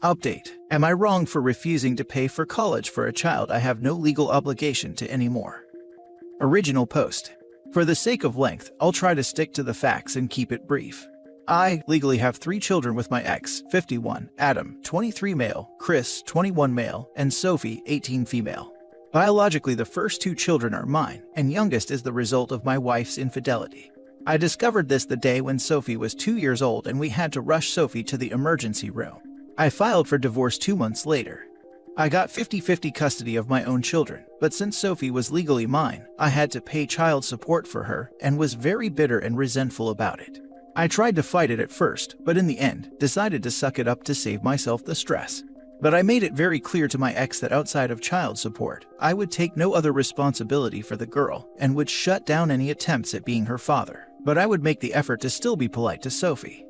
Update. Am I wrong for refusing to pay for college for a child I have no legal obligation to anymore? Original post. For the sake of length, I'll try to stick to the facts and keep it brief. I legally have 3 children with my ex, 51, Adam, 23 male, Chris, 21 male, and Sophie, 18 female. Biologically, the first 2 children are mine, and youngest is the result of my wife's infidelity. I discovered this the day when Sophie was 2 years old and we had to rush Sophie to the emergency room. I filed for divorce 2 months later. I got 50-50 custody of my own children, but since Sophie was legally mine, I had to pay child support for her and was very bitter and resentful about it. I tried to fight it at first, but in the end, decided to suck it up to save myself the stress. But I made it very clear to my ex that outside of child support, I would take no other responsibility for the girl and would shut down any attempts at being her father. But I would make the effort to still be polite to Sophie.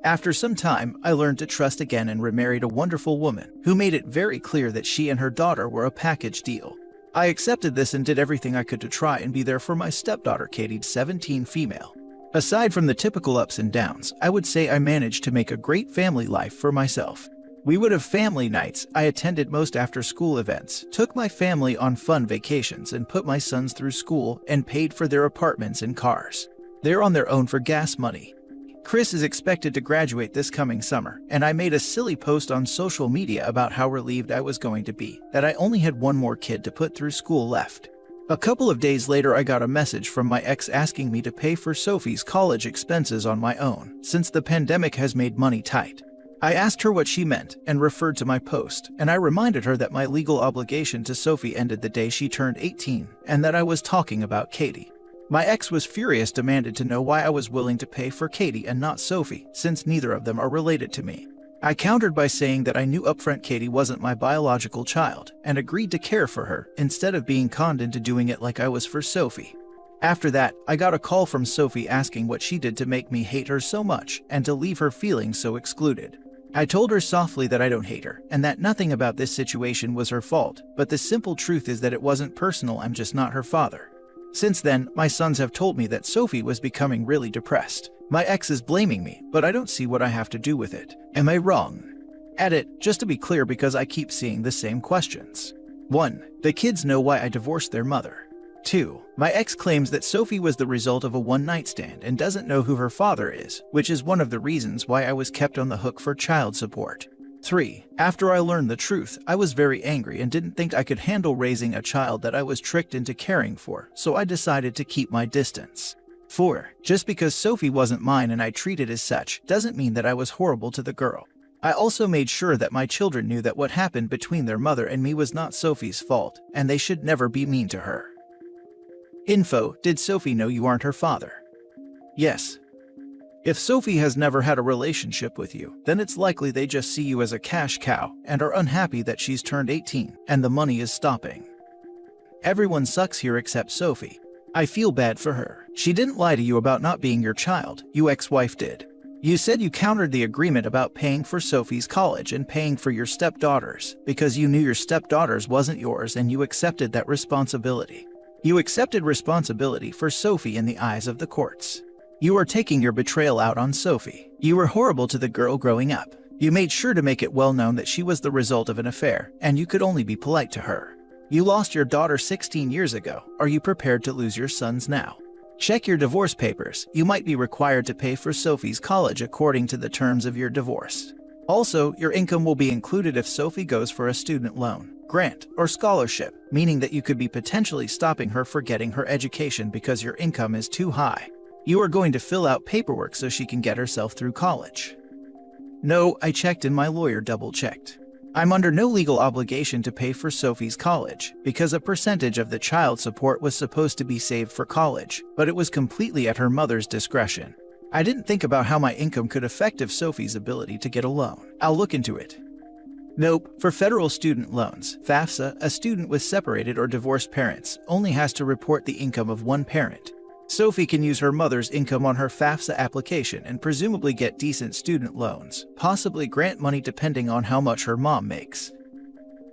After some time, I learned to trust again and remarried a wonderful woman who made it very clear that she and her daughter were a package deal. I accepted this and did everything I could to try and be there for my stepdaughter Katie, 17 female. Aside from the typical ups and downs, I would say I managed to make a great family life for myself. We would have family nights, I attended most after-school events, took my family on fun vacations and put my sons through school and paid for their apartments and cars. They're on their own for gas money. Chris is expected to graduate this coming summer, and I made a silly post on social media about how relieved I was going to be that I only had one more kid to put through school left. A couple of days later, I got a message from my ex asking me to pay for Sophie's college expenses on my own, since the pandemic has made money tight. I asked her what she meant and referred to my post, and I reminded her that my legal obligation to Sophie ended the day she turned 18 and that I was talking about Katie. My ex was furious, demanded to know why I was willing to pay for Katie and not Sophie, since neither of them are related to me. I countered by saying that I knew upfront Katie wasn't my biological child and agreed to care for her instead of being conned into doing it like I was for Sophie. After that, I got a call from Sophie asking what she did to make me hate her so much and to leave her feeling so excluded. I told her softly that I don't hate her and that nothing about this situation was her fault, but the simple truth is that it wasn't personal, I'm just not her father. Since then, my sons have told me that Sophie was becoming really depressed. My ex is blaming me, but I don't see what I have to do with it. Am I wrong? Edit, just to be clear because I keep seeing the same questions. 1. The kids know why I divorced their mother. 2. My ex claims that Sophie was the result of a one-night stand and doesn't know who her father is, which is one of the reasons why I was kept on the hook for child support. 3. After I learned the truth, I was very angry and didn't think I could handle raising a child that I was tricked into caring for, so I decided to keep my distance. 4. Just because Sophie wasn't mine and I treated as such doesn't mean that I was horrible to the girl. I also made sure that my children knew that what happened between their mother and me was not Sophie's fault, and they should never be mean to her. Info: did Sophie know you aren't her father? Yes. If Sophie has never had a relationship with you, then it's likely they just see you as a cash cow and are unhappy that she's turned 18 and the money is stopping. Everyone sucks here except Sophie. I feel bad for her. She didn't lie to you about not being your child, your ex-wife did. You said you countered the agreement about paying for Sophie's college and paying for your stepdaughters because you knew your stepdaughters wasn't yours and you accepted that responsibility. You accepted responsibility for Sophie in the eyes of the courts. You are taking your betrayal out on Sophie. You were horrible to the girl growing up. You made sure to make it well known that she was the result of an affair, and you could only be polite to her. You lost your daughter 16 years ago. Are you prepared to lose your sons now? Check your divorce papers. You might be required to pay for Sophie's college according to the terms of your divorce. Also, your income will be included if Sophie goes for a student loan, grant, or scholarship, meaning that you could be potentially stopping her for getting her education because your income is too high. You are going to fill out paperwork so she can get herself through college. No, I checked and my lawyer double-checked. I'm under no legal obligation to pay for Sophie's college because a percentage of the child support was supposed to be saved for college, but it was completely at her mother's discretion. I didn't think about how my income could affect Sophie's ability to get a loan. I'll look into it. Nope, for federal student loans, FAFSA, a student with separated or divorced parents only has to report the income of one parent. Sophie can use her mother's income on her FAFSA application and presumably get decent student loans, possibly grant money depending on how much her mom makes.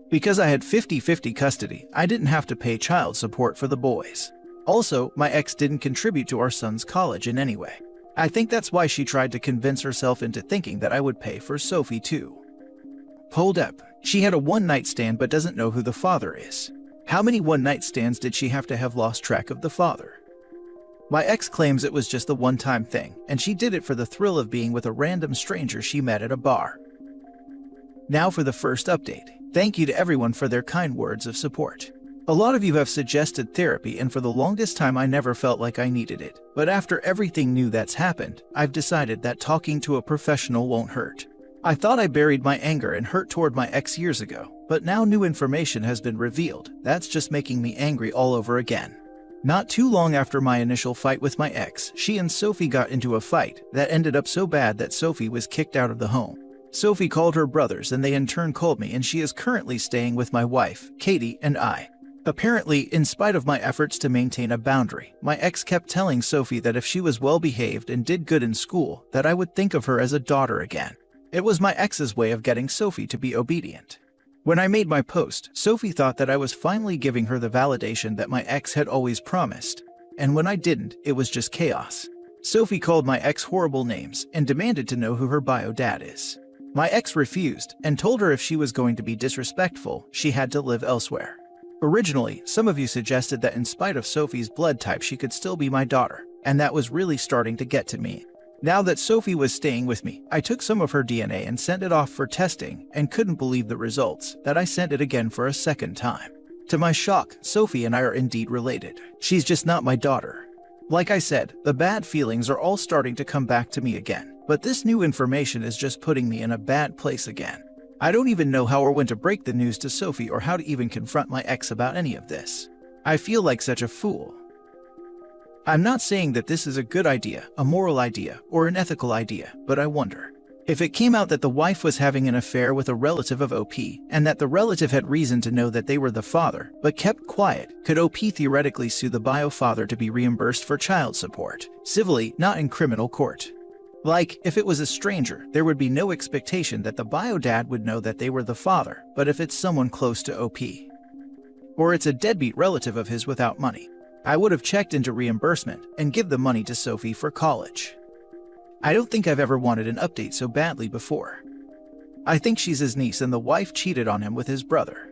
Because I had 50-50 custody, I didn't have to pay child support for the boys. Also, my ex didn't contribute to our son's college in any way. I think that's why she tried to convince herself into thinking that I would pay for Sophie too. Hold up. She had a one-night stand but doesn't know who the father is. How many one-night stands did she have to have lost track of the father? My ex claims it was just a one-time thing, and she did it for the thrill of being with a random stranger she met at a bar. Now for the first update. Thank you to everyone for their kind words of support. A lot of you have suggested therapy, and for the longest time I never felt like I needed it. But after everything new that's happened, I've decided that talking to a professional won't hurt. I thought I buried my anger and hurt toward my ex years ago, but now new information has been revealed that's just making me angry all over again. Not too long after my initial fight with my ex, she and Sophie got into a fight that ended up so bad that Sophie was kicked out of the home. Sophie called her brothers and they in turn called me, and she is currently staying with my wife, Katie, and I. Apparently, in spite of my efforts to maintain a boundary, my ex kept telling Sophie that if she was well behaved and did good in school, that I would think of her as a daughter again. It was my ex's way of getting Sophie to be obedient. When I made my post, Sophie thought that I was finally giving her the validation that my ex had always promised. And when I didn't, it was just chaos. Sophie called my ex horrible names and demanded to know who her bio dad is. My ex refused and told her if she was going to be disrespectful, she had to live elsewhere. Originally, some of you suggested that in spite of Sophie's blood type she could still be my daughter, and that was really starting to get to me. Now that Sophie was staying with me, I took some of her DNA and sent it off for testing and couldn't believe the results that I sent it again for a second time. To my shock, Sophie and I are indeed related. She's just not my daughter. Like I said, the bad feelings are all starting to come back to me again, but this new information is just putting me in a bad place again. I don't even know how or when to break the news to Sophie or how to even confront my ex about any of this. I feel like such a fool. I'm not saying that this is a good idea, a moral idea, or an ethical idea, but I wonder. If it came out that the wife was having an affair with a relative of OP, and that the relative had reason to know that they were the father, but kept quiet, could OP theoretically sue the bio father to be reimbursed for child support, civilly, not in criminal court? Like, if it was a stranger, there would be no expectation that the bio dad would know that they were the father, but if it's someone close to OP, or it's a deadbeat relative of his without money, I would have checked into reimbursement and give the money to Sophie for college. I don't think I've ever wanted an update so badly before. I think she's his niece and the wife cheated on him with his brother.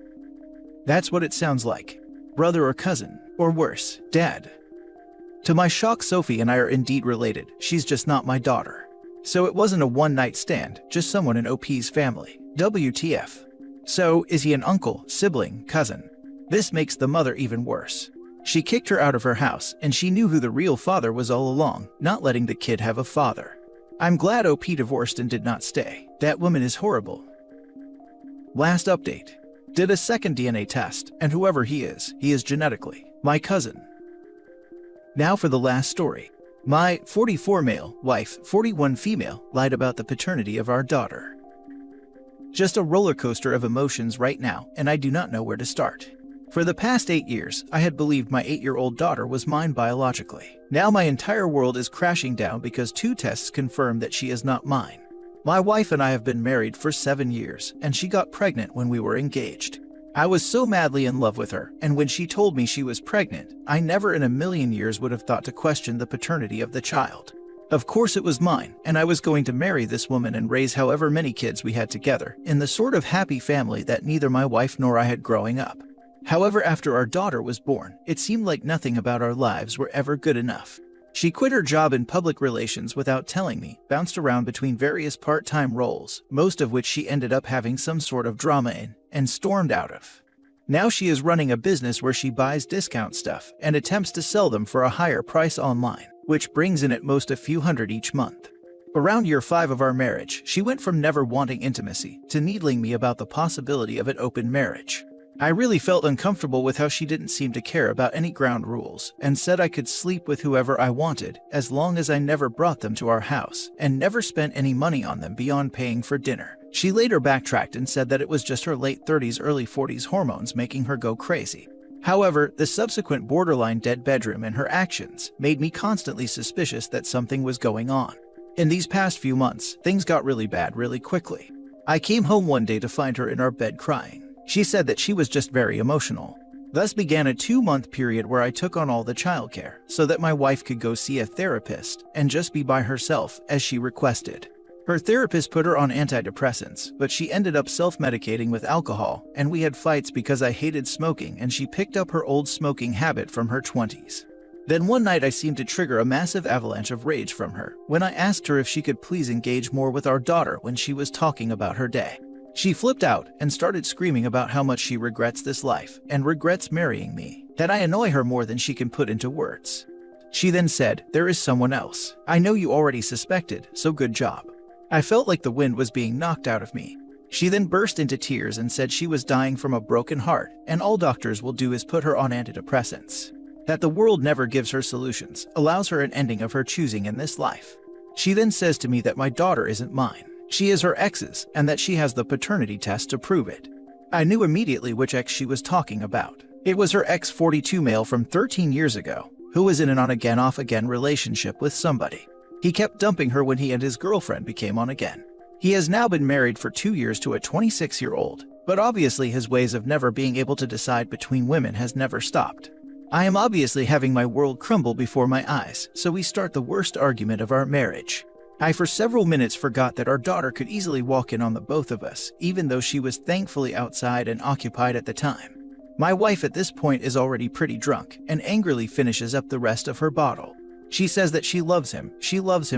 That's what it sounds like. Brother or cousin, or worse, dad. To my shock, Sophie and I are indeed related. She's just not my daughter. So it wasn't a one-night stand, just someone in OP's family. WTF. So, is he an uncle, sibling, cousin? This makes the mother even worse. She kicked her out of her house, and she knew who the real father was all along, not letting the kid have a father. I'm glad OP divorced and did not stay. That woman is horrible. Last update. Did a second DNA test, and whoever he is genetically my cousin. Now for the last story. My 44 male wife, 41 female, lied about the paternity of our daughter. Just a roller coaster of emotions right now, and I do not know where to start. For the past 8 years, I had believed my 8-year-old daughter was mine biologically. Now my entire world is crashing down because 2 tests confirm that she is not mine. My wife and I have been married for 7 years, and she got pregnant when we were engaged. I was so madly in love with her, and when she told me she was pregnant, I never in a million years would have thought to question the paternity of the child. Of course it was mine, and I was going to marry this woman and raise however many kids we had together, in the sort of happy family that neither my wife nor I had growing up. However, after our daughter was born, it seemed like nothing about our lives were ever good enough. She quit her job in public relations without telling me, bounced around between various part-time roles, most of which she ended up having some sort of drama in, and stormed out of. Now she is running a business where she buys discount stuff and attempts to sell them for a higher price online, which brings in at most a few hundred each month. Around year 5 of our marriage, she went from never wanting intimacy to needling me about the possibility of an open marriage. I really felt uncomfortable with how she didn't seem to care about any ground rules and said I could sleep with whoever I wanted as long as I never brought them to our house and never spent any money on them beyond paying for dinner. She later backtracked and said that it was just her late 30s, early 40s hormones making her go crazy. However, the subsequent borderline dead bedroom and her actions made me constantly suspicious that something was going on. In these past few months, things got really bad really quickly. I came home one day to find her in our bed crying. She said that she was just very emotional. Thus began a 2-month period where I took on all the childcare so that my wife could go see a therapist and just be by herself as she requested. Her therapist put her on antidepressants, but she ended up self-medicating with alcohol, and we had fights because I hated smoking and she picked up her old smoking habit from her 20s. Then one night I seemed to trigger a massive avalanche of rage from her when I asked her if she could please engage more with our daughter when she was talking about her day. She flipped out and started screaming about how much she regrets this life and regrets marrying me, that I annoy her more than she can put into words. She then said, "There is someone else. I know you already suspected, so good job." I felt like the wind was being knocked out of me. She then burst into tears and said she was dying from a broken heart and all doctors will do is put her on antidepressants. That the world never gives her solutions, allows her an ending of her choosing in this life. She then says to me that my daughter isn't mine. She is her ex's, and that she has the paternity test to prove it. I knew immediately which ex she was talking about. It was her ex-42 male from 13 years ago, who was in an on-again off-again relationship with somebody. He kept dumping her when he and his girlfriend became on again. He has now been married for 2 years to a 26-year-old, but obviously his ways of never being able to decide between women has never stopped. I am obviously having my world crumble before my eyes, so we start the worst argument of our marriage. I for several minutes forgot that our daughter could easily walk in on the both of us, even though she was thankfully outside and occupied at the time. My wife at this point is already pretty drunk and angrily finishes up the rest of her bottle. She says that she loves him,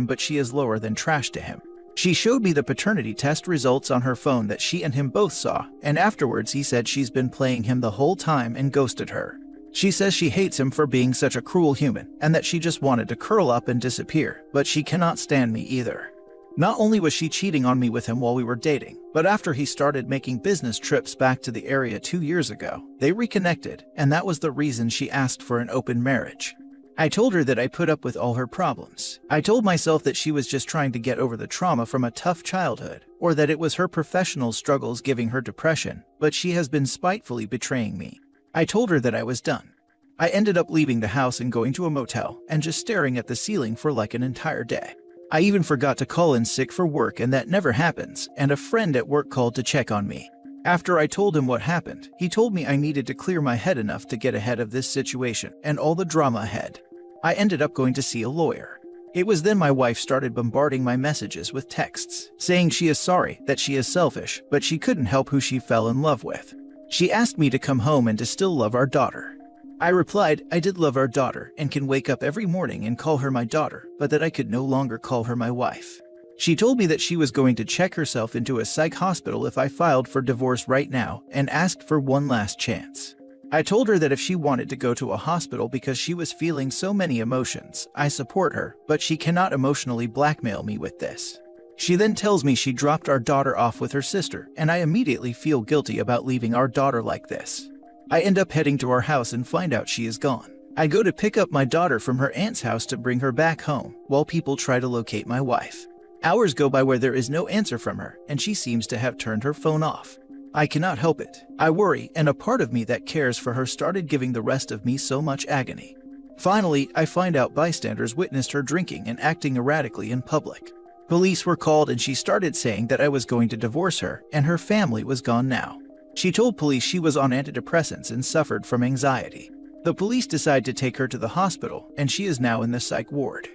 but she is lower than trash to him. She showed me the paternity test results on her phone that she and him both saw, and afterwards he said she's been playing him the whole time and ghosted her. She says she hates him for being such a cruel human and that she just wanted to curl up and disappear, but she cannot stand me either. Not only was she cheating on me with him while we were dating, but after he started making business trips back to the area 2 years ago, they reconnected, and that was the reason she asked for an open marriage. I told her that I put up with all her problems. I told myself that she was just trying to get over the trauma from a tough childhood, or that it was her professional struggles giving her depression, but she has been spitefully betraying me. I told her that I was done. I ended up leaving the house and going to a motel and just staring at the ceiling for like an entire day. I even forgot to call in sick for work, and that never happens, and a friend at work called to check on me. After I told him what happened, he told me I needed to clear my head enough to get ahead of this situation and all the drama ahead. I ended up going to see a lawyer. It was then my wife started bombarding my messages with texts, saying she is sorry, that she is selfish, but she couldn't help who she fell in love with. She asked me to come home and to still love our daughter. I replied, I did love our daughter and can wake up every morning and call her my daughter, but that I could no longer call her my wife. She told me that she was going to check herself into a psych hospital if I filed for divorce right now and asked for one last chance. I told her that if she wanted to go to a hospital because she was feeling so many emotions, I support her, but she cannot emotionally blackmail me with this. She then tells me she dropped our daughter off with her sister, and I immediately feel guilty about leaving our daughter like this. I end up heading to our house and find out she is gone. I go to pick up my daughter from her aunt's house to bring her back home, while people try to locate my wife. Hours go by where there is no answer from her, and she seems to have turned her phone off. I cannot help it. I worry, and a part of me that cares for her started giving the rest of me so much agony. Finally, I find out bystanders witnessed her drinking and acting erratically in public. Police were called and she started saying that I was going to divorce her and her family was gone now. She told police she was on antidepressants and suffered from anxiety. The police decide to take her to the hospital and she is now in the psych ward.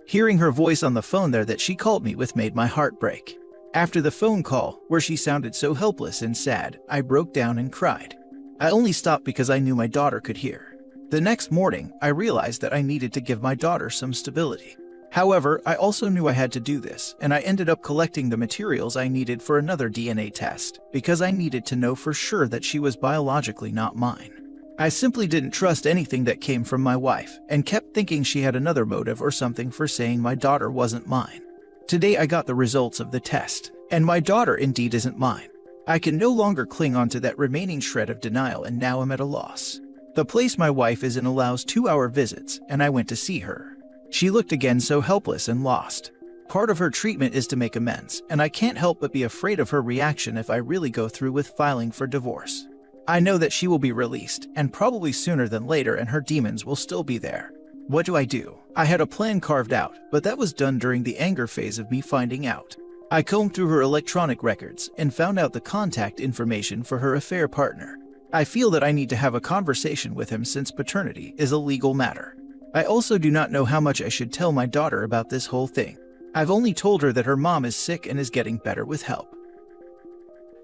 Hearing her voice on the phone there that she called me with made my heart break. After the phone call, where she sounded so helpless and sad, I broke down and cried. I only stopped because I knew my daughter could hear. The next morning, I realized that I needed to give my daughter some stability. However, I also knew I had to do this, and I ended up collecting the materials I needed for another DNA test, because I needed to know for sure that she was biologically not mine. I simply didn't trust anything that came from my wife, and kept thinking she had another motive or something for saying my daughter wasn't mine. Today I got the results of the test, and my daughter indeed isn't mine. I can no longer cling on to that remaining shred of denial, and now I'm at a loss. The place my wife is in allows 2-hour visits, and I went to see her. She looked again so helpless and lost. Part of her treatment is to make amends, and I can't help but be afraid of her reaction if I really go through with filing for divorce. I know that she will be released, and probably sooner than later, and her demons will still be there. What do? I had a plan carved out, but that was done during the anger phase of me finding out. I combed through her electronic records and found out the contact information for her affair partner. I feel that I need to have a conversation with him since paternity is a legal matter. I also do not know how much I should tell my daughter about this whole thing. I've only told her that her mom is sick and is getting better with help.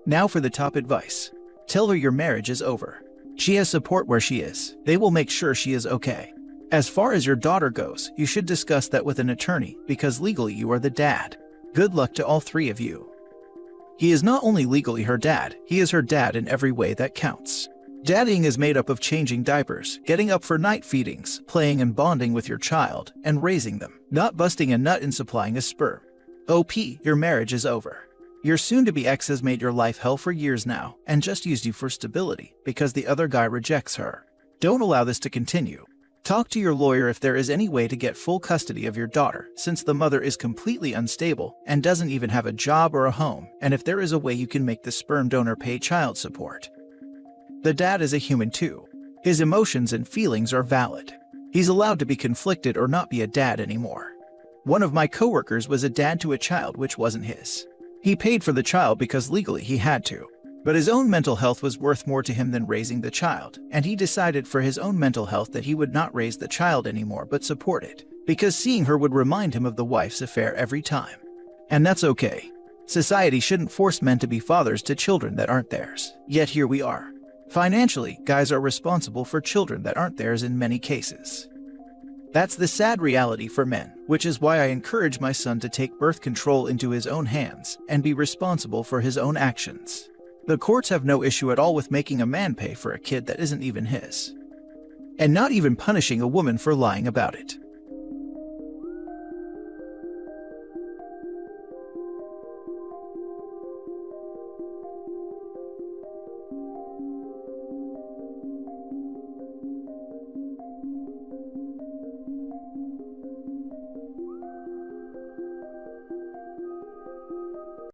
Now for the top advice. Tell her your marriage is over. She has support where she is. They will make sure she is okay. As far as your daughter goes, you should discuss that with an attorney because legally you are the dad. Good luck to all three of you. He is not only legally her dad, he is her dad in every way that counts. Daddying is made up of changing diapers, getting up for night feedings, playing and bonding with your child, and raising them, not busting a nut and supplying a sperm. OP, your marriage is over. Your soon-to-be ex has made your life hell for years now and just used you for stability because the other guy rejects her. Don't allow this to continue. Talk to your lawyer if there is any way to get full custody of your daughter, since the mother is completely unstable and doesn't even have a job or a home, and if there is a way you can make the sperm donor pay child support. The dad is a human too. His emotions and feelings are valid. He's allowed to be conflicted or not be a dad anymore. One of my coworkers was a dad to a child which wasn't his. He paid for the child because legally he had to. But his own mental health was worth more to him than raising the child, and he decided for his own mental health that he would not raise the child anymore but support it, because seeing her would remind him of the wife's affair every time. And that's okay. Society shouldn't force men to be fathers to children that aren't theirs. Yet here we are. Financially, guys are responsible for children that aren't theirs in many cases. That's the sad reality for men, which is why I encourage my son to take birth control into his own hands and be responsible for his own actions. The courts have no issue at all with making a man pay for a kid that isn't even his. And not even punishing a woman for lying about it.